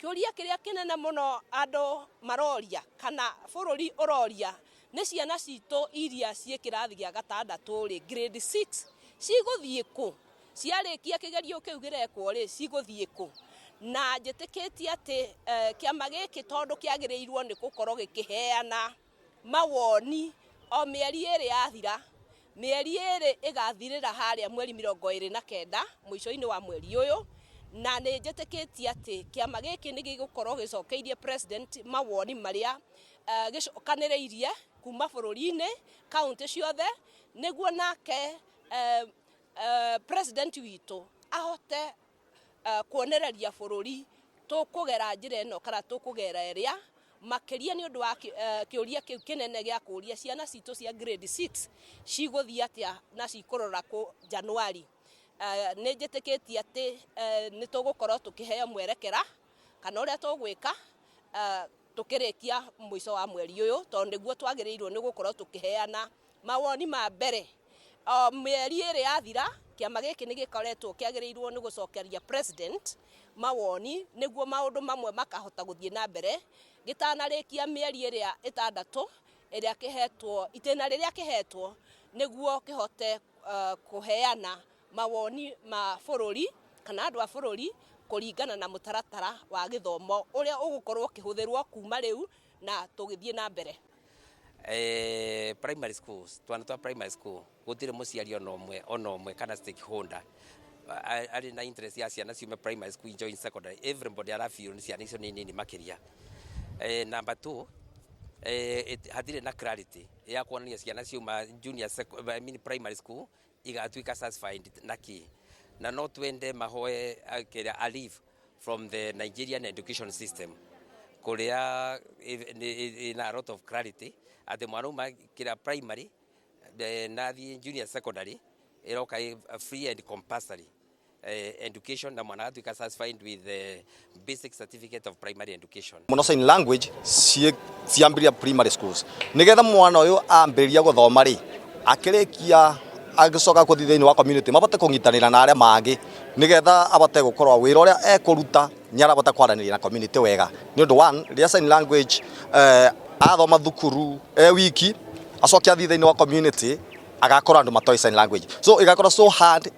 Kiuria kiria kinene muno andu maroria kana bururi uroria ni ciana citu iria cie kirathi gia gatandatu ri grade 6 ciguthie ku ciarikia kigerio kiu girekwo ri ciguthie ku na njitikitie ati kiama giki tondu kiagirirwo ni gukorwo gikiheana mawoni o mieri iri yathira mieri iri igathirira haria mweri 29 mwisho-ini wa mweri uyu na ni njitikitie ati kiama giki ni gigukorwo gicokeirie president mawoni maria gicokaniriirie kuma bururi-ini kaunti ciothe niguo nake president witu ahote kuonereria bururi tukugera njira ino kana tukugera iria makiria ni undu wa kiuria kiu kinene gia kuria ciana citu cia grade 6 ciguthia atia na cikurora ku Januari. Ni njitikitie ati ni tugukorwo tukiheo mwerekera kana uria tugwika tukirikia mwisho wa mweri uyu tondu niguo twagirirwo ni gukorwo tukiheana mawoni ma mbere mieri iri yathira. Kiama giki ni gikoretwo kiagirirwo ni gucokeria president mawoni niguo maundu mamwe makahota guthie na mbere gitanarikia mieri iria itandatu iria kihetwo itena riria kihetwo niguo kihote kuheana mawoni ma bururi kana andu a bururi kuringana na mutaratara wa githomo uria ugukorwo kihuthirwo kuma riu na tugithie na mbere. Primary schools twana twa primary school gutire muciari ona omwe kana stakeholder ari na interest ya ciana ciume primary school join secondary. Everybody arafeel ni ciana icio ni nini makiria. Number 2 hatire na clarity ya kuonania ciana ciuma junior primary school igatuika satisfied naki na no twende mahoe a leave from the Nigerian education system kuria in a lot of clarity at the mwana kira primary na the junior secondary iroka free and compulsory education na mwana atuika satisfied with the basic certificate of primary education. Muno sign language ciambiria primary schools nigetha mwana uyu ambiria guthoma ri akirikia agicoka kuthi thiini wa community mabote kungitanira na aria mangi nigetha abote gukorwa wira uria ekuruta nyarabota kwaraniria na community wega ni undu one ria sign language athoma thukuru wiki acokia thiini wa community agakora andu matoi sign language so igakorwa so hard